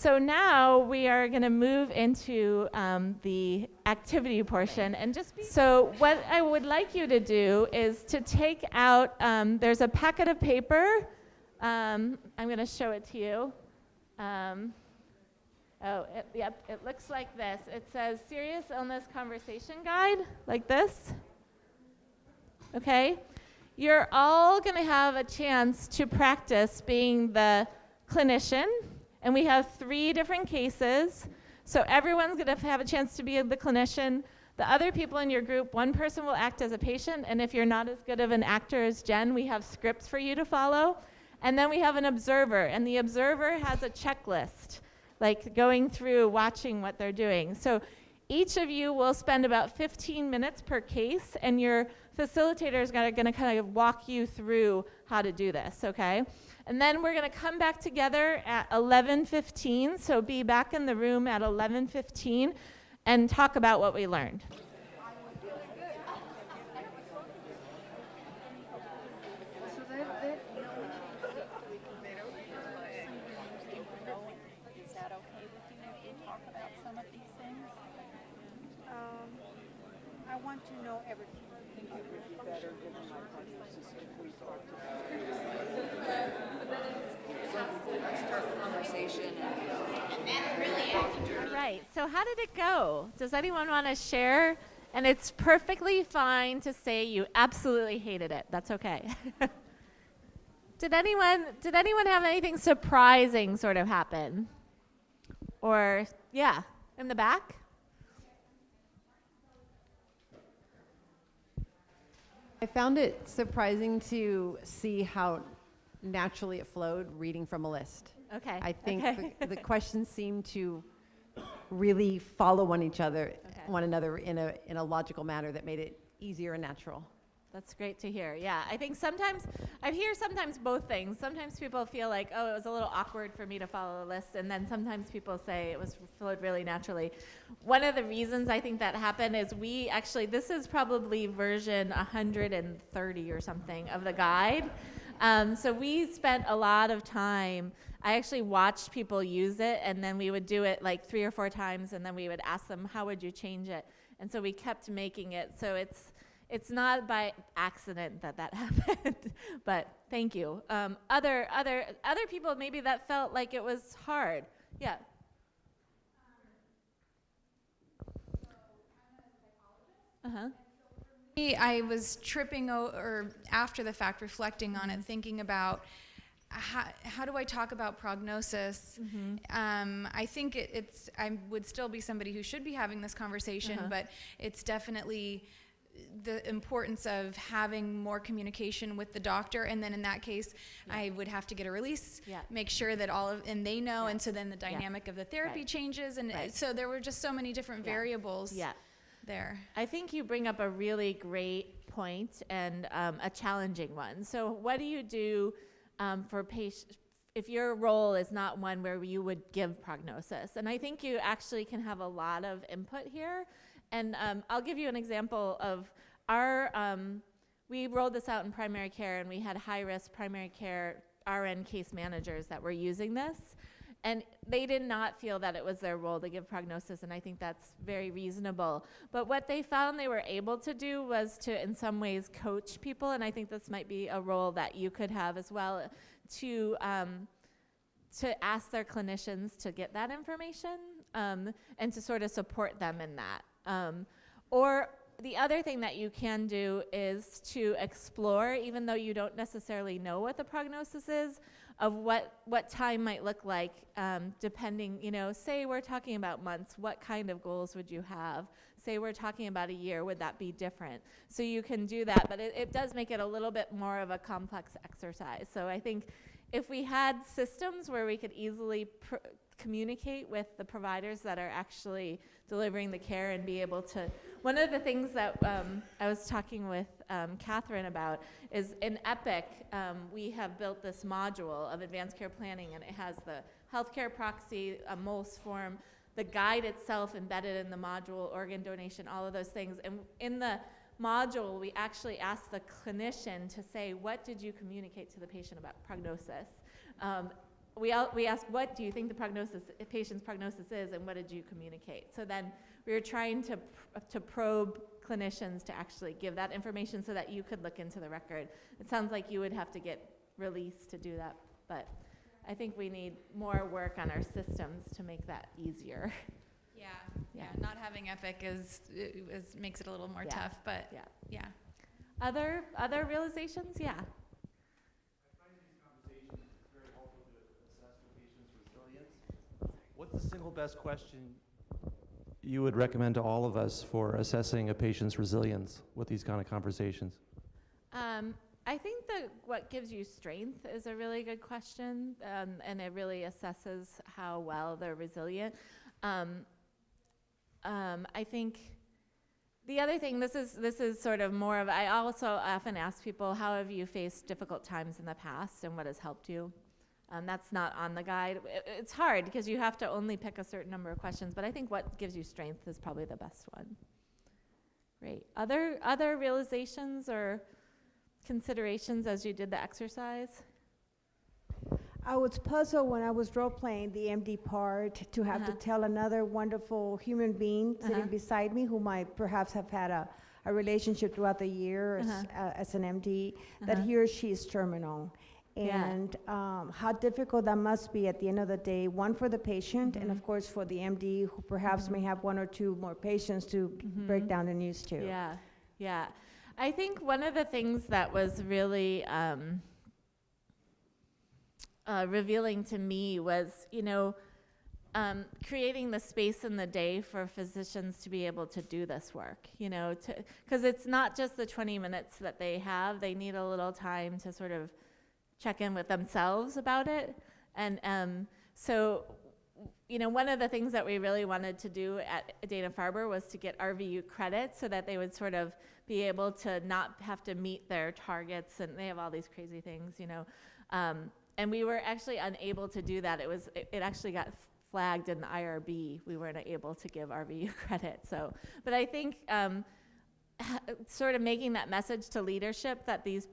So now we are going to move into the activity portion. And so what I would like you to do is to take out, there's a packet of paper. I'm going to show it to you. It looks like this. It says Serious Illness Conversation Guide, like this. Okay? You're all going to have a chance to practice being the clinician. And we have 3 different cases. So everyone's going to have a chance to be the clinician. The other people in your group, one person will act as a patient. And if you're not as good of an actor as Jen, we have scripts for you to follow. And then we have an observer. And the observer has a checklist, like going through, watching what they're doing. So each of you will spend about 15 minutes per case. And your facilitators are going to kind of walk you through how to do this, okay? And then we're going to come back together at 11:15, so be back in the room at 11:15 and talk about what we learned. Is that okay with you if we talk about some of these things? I want to know everything. I think it would be better given my prognosis if we talked about it. All right, so how did it go? Does anyone want to share? And it's perfectly fine to say you absolutely hated it. That's okay. Did anyone have anything surprising sort of happen? Or, yeah, in the back? I found it surprising to see how naturally it flowed reading from a list. Okay. I think okay. the questions seem to really follow one another in a logical manner that made it easier and natural. That's great to hear. Yeah, I think I hear sometimes both things. Sometimes people feel like, oh, it was a little awkward for me to follow the list, and then sometimes people say it was flowed really naturally. One of the reasons I think that happened is this is probably version 130 or something of the guide. So we spent a lot of time. I actually watched people use it, and then we would do it like 3 or 4 times, and then we would ask them, how would you change it? And so we kept making it. So it's not by accident that happened, but thank you. Other people, maybe that felt like it was hard. Yeah. Uh-huh. I was tripping or after the fact, reflecting on it, thinking about how do I talk about prognosis? Mm-hmm. I think I would still be somebody who should be having this conversation, but it's definitely the importance of having more communication with the doctor, and then in that case, I would have to get a release, make sure that and they know, and so then the dynamic of the therapy changes, and so there were just so many different variables there. I think you bring up a really great point and a challenging one. So what do you do for patients if your role is not one where you would give prognosis? And I think you actually can have a lot of input here. And I'll give you an example of we rolled this out in primary care, and we had high-risk primary care RN case managers that were using this. And they did not feel that it was their role to give prognosis, and I think that's very reasonable. But what they found they were able to do was to, in some ways, coach people, and I think this might be a role that you could have as well, to ask their clinicians to get that information and to sort of support them in that. Or the other thing that you can do is to explore, even though you don't necessarily know what the prognosis is, of what time might look like, depending, say we're talking about months, what kind of goals would you have? Say we're talking about a year, would that be different? So you can do that, but it does make it a little bit more of a complex exercise. So I think if we had systems where we could easily communicate with the providers that are actually delivering the care and be able to, one of the things that I was talking with Catherine about is in Epic, we have built this module of advanced care planning, and it has the healthcare proxy, a MOLS form, the guide itself embedded in the module, organ donation, all of those things. And in the module, we actually asked the clinician to say, what did you communicate to the patient about prognosis? we asked, what do you think the patient's prognosis is, and what did you communicate? So then we were trying to probe clinicians to actually give that information so that you could look into the record. It sounds like you would have to get released to do that, but I think we need more work on our systems to make that easier. Yeah. Not having Epic makes it a little more tough, but yeah. Other realizations? Yeah. I find these conversations very helpful to assess the patient's resilience. What's the single best question you would recommend to all of us for assessing a patient's resilience with these kind of conversations? I think that what gives you strength is a really good question, and it really assesses how well they're resilient. I think the other thing, this is sort of more of, I also often ask people, how have you faced difficult times in the past and what has helped you? That's not on the guide. It's hard because you have to only pick a certain number of questions, but I think what gives you strength is probably the best one. Great. Other realizations or considerations as you did the exercise? I was puzzled when I was role-playing the MD part to have to tell another wonderful human being sitting beside me who might perhaps have had a relationship throughout the year as an MD, that he or she is terminal. And how difficult that must be at the end of the day, one for the patient and of course for the MD who perhaps may have one or two more patients to break down the news to. Yeah. I think one of the things that was really revealing to me was, creating the space in the day for physicians to be able to do this work, because it's not just the 20 minutes that they have. They need a little time to sort of check in with themselves about it. And so, one of the things that we really wanted to do at Dana-Farber was to get RVU credit so that they would sort of be able to not have to meet their targets, and they have all these crazy things, and we were actually unable to do that. It actually got flagged in the IRB. We weren't able to give RVU credit. So, but I think sort of making that message to leadership that these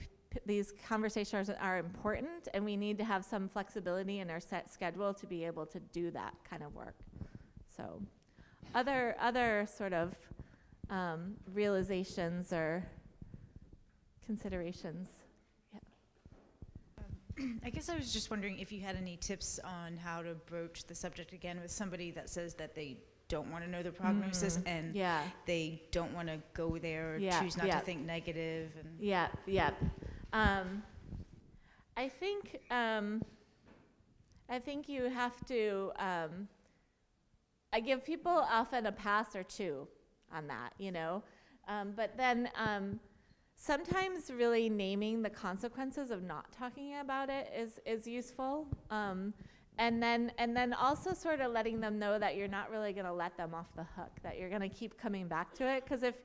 conversations are important, and we need to have some flexibility in our set schedule to be able to do that kind of work. So, other sort of realizations or considerations. I guess I was just wondering if you had any tips on how to broach the subject again with somebody that says that they don't want to know the prognosis and they don't want to go there or choose not to think negative. And I think you have to. I give people often a pass or two on that, but then. Sometimes really naming the consequences of not talking about it is useful, and then also sort of letting them know that you're not really going to let them off the hook, that you're going to keep coming back to it. Because if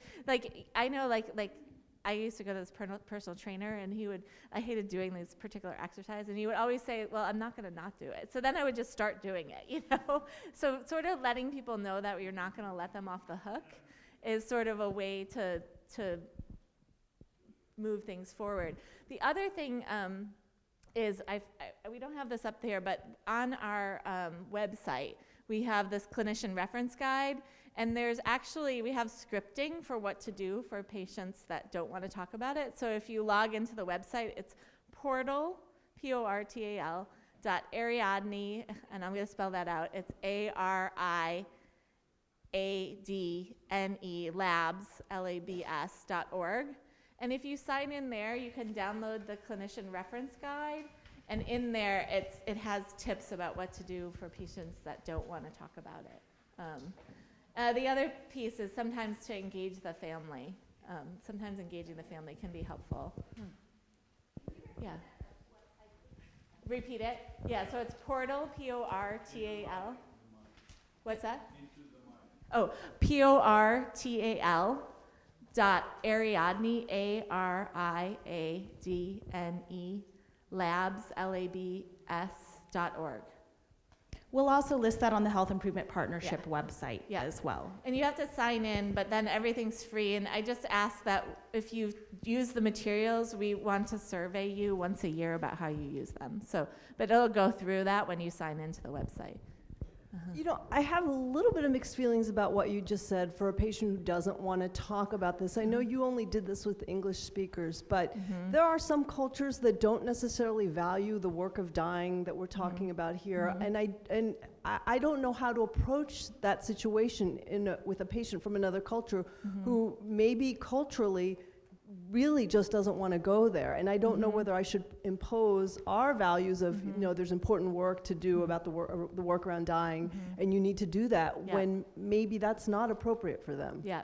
I know I used to go to this personal trainer, and I hated doing these particular exercises, and he would always say, well, I'm not going to not do it. So then I would just start doing it, So sort of letting people know that you're not going to let them off the hook is sort of a way to move things forward. The other thing is, we don't have this up there, but on our website, we have this clinician reference guide, and we have scripting for what to do for patients that don't want to talk about it. So if you log into the website, it's portal, P-O-R-T-A-L, .Ariadne, and I'm going to spell that out. It's A-R-I-A-D-N-E, labs, L-A-B-S.org. And if you sign in there, you can download the clinician reference guide, and in there it has tips about what to do for patients that don't want to talk about it. The other piece is sometimes to engage the family. Sometimes engaging the family can be helpful. Yeah. Repeat it. Yeah, so it's portal, P-O-R-T-A-L. What's that? Oh, P-O-R-T-A-L. Ariadne, A-R-I-A-D-N-E, labs, L-A-B-S.org. We'll also list that on the Health Improvement Partnership website as well. And you have to sign in, but then everything's free. And I just ask that if you use the materials, we want to survey you once a year about how you use them. So, but it'll go through that when you sign into the website. You know, I have a little bit of mixed feelings about what you just said for a patient who doesn't want to talk about this. I know you only did this with English speakers, but there are some cultures that don't necessarily value the work of dying that we're talking about here. And I don't know how to approach that situation with a patient from another culture who maybe culturally really just doesn't want to go there. And I don't know whether I should impose our values of, you know, there's important work to do about the work around dying, and you need to do that when maybe that's not appropriate for them. Yeah.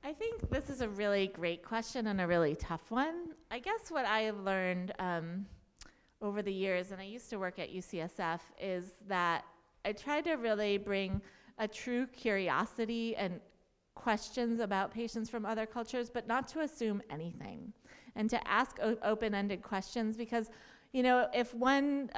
I think this is a really great question and a really tough one. I guess what I have learned over the years, and I used to work at UCSF, is that I try to really bring a true curiosity and questions about patients from other cultures, but not to assume anything, and to ask open-ended questions, because, you know, if one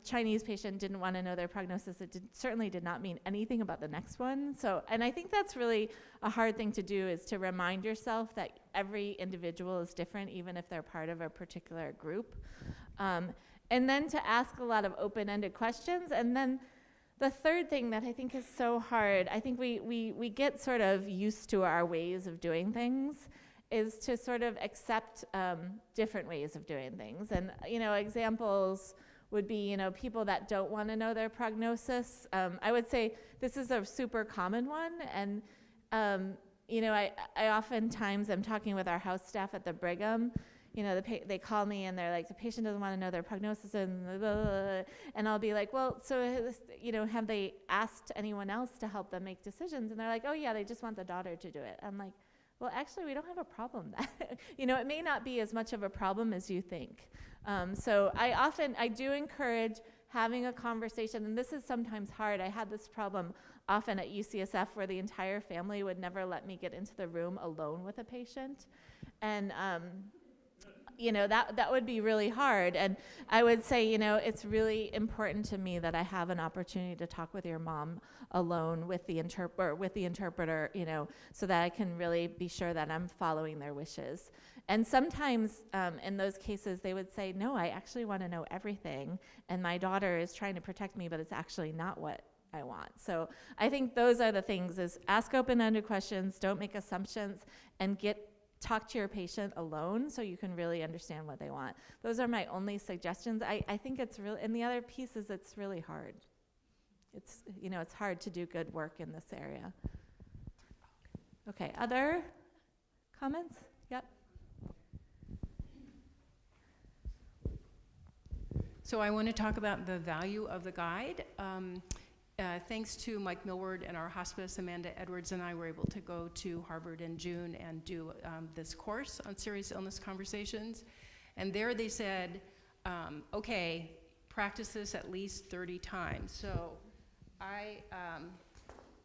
Chinese patient didn't want to know their prognosis, it certainly did not mean anything about the next one. So, and I think that's really a hard thing to do, is to remind yourself that every individual is different, even if they're part of a particular group. And then to ask a lot of open-ended questions. And then the third thing that I think is so hard, I think we get sort of used to our ways of doing things, is to sort of accept different ways of doing things. And, you know, examples would be, you know, people that don't want to know their prognosis. I would say this is a super common one. And, you know, I oftentimes am talking with our house staff at the Brigham. You know, they call me and they're like, the patient doesn't want to know their prognosis, and blah, blah, blah. And I'll be like, well, so, you know, have they asked anyone else to help them make decisions? And they're like, oh yeah, they just want the daughter to do it. I'm like, well, actually, we don't have a problem that, you know, it may not be as much of a problem as you think. So I do encourage having a conversation, and this is sometimes hard. I had this problem often at UCSF where the entire family would never let me get into the room alone with a patient. And, you know, that would be really hard. And I would say, you know, it's really important to me that I have an opportunity to talk with your mom alone with the interpreter, you know, so that I can really be sure that I'm following their wishes. And sometimes in those cases, they would say, no, I actually want to know everything. And my daughter is trying to protect me, but it's actually not what I want. So I think those are the things, is ask open-ended questions, don't make assumptions, and talk to your patient alone so you can really understand what they want. Those are my only suggestions. I think it's really, and the other piece is it's really hard. It's, you know, it's hard to do good work in this area. Okay, other comments? Yep. So I want to talk about the value of the guide. Thanks to Mike Millward and our hospice, Amanda Edwards and I were able to go to Harvard in June and do this course on serious illness conversations. And there they said, okay, practice this at least 30 times. So I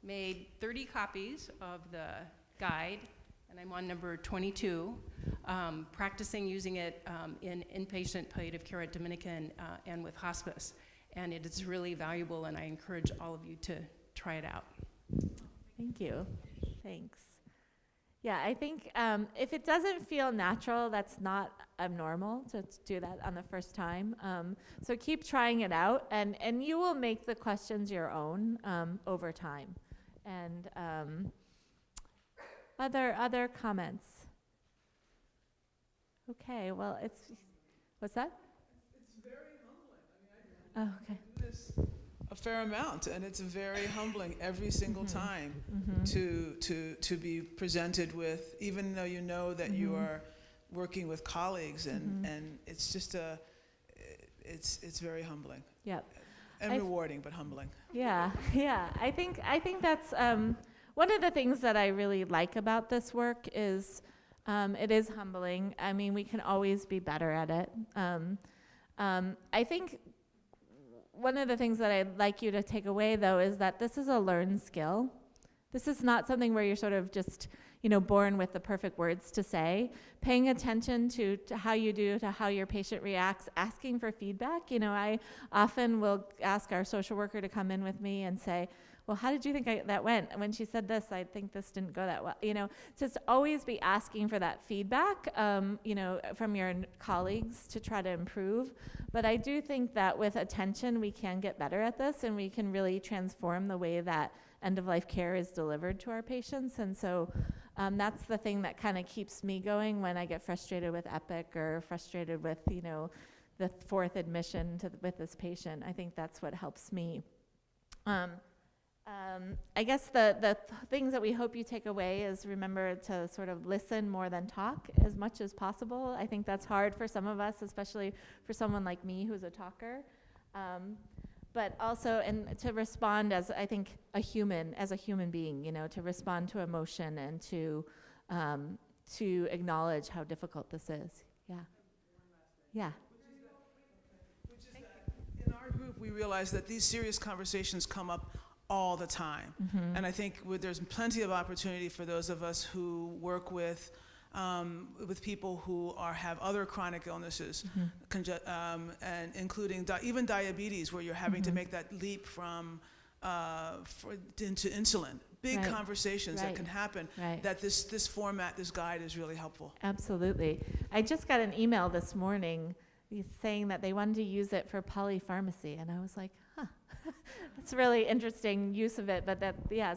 made 30 copies of the guide, and I'm on number 22, practicing using it in inpatient palliative care at Dominican and with hospice. And it is really valuable, and I encourage all of you to try it out. Thank you. Thanks. Yeah, I think if it doesn't feel natural, that's not abnormal to do that on the first time. So keep trying it out, and you will make the questions your own over time. And other comments? Okay, well, what's that? Oh, okay. This a fair amount, and it's very humbling every single time to be presented with, even though you know that you are working with colleagues, and it's just it's very humbling. Yep. And rewarding, but humbling. Yeah, yeah. I think that's one of the things that I really like about this work is it is humbling. I mean, we can always be better at it. I think one of the things that I'd like you to take away, though, is that this is a learned skill. This is not something where you're sort of just, born with the perfect words to say. Paying attention to how you do, to how your patient reacts, asking for feedback. I often will ask our social worker to come in with me and say, well, how did you think that went? And when she said this, I think this didn't go that well. Just always be asking for that feedback, from your colleagues to try to improve. But I do think that with attention, we can get better at this, and we can really transform the way that end-of-life care is delivered to our patients. And so that's the thing that kind of keeps me going when I get frustrated with Epic or frustrated with, the fourth admission with this patient. I think that's what helps me. I guess the things that we hope you take away is remember to sort of listen more than talk as much as possible. I think that's hard for some of us, especially for someone like me who's a talker. But also, and to respond as, I think, a human being, to respond to emotion and to acknowledge how difficult this is. Yeah. Yeah. Which is that in our group, we realize that these serious conversations come up all the time. Mm-hmm. And I think there's plenty of opportunity for those of us who work with people who have other chronic illnesses, mm-hmm. And including even diabetes, where you're having mm-hmm. to make that leap from into insulin. Big right. conversations right. that can happen. Right. That this format, this guide, is really helpful. Absolutely. I just got an email this morning saying that they wanted to use it for polypharmacy, and I was like, huh. That's a really interesting use of it. But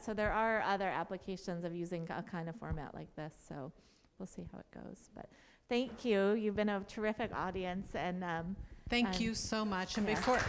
so there are other applications of using a kind of format like this. So we'll see how it goes. But thank you. You've been a terrific audience. And thank you so much. And before.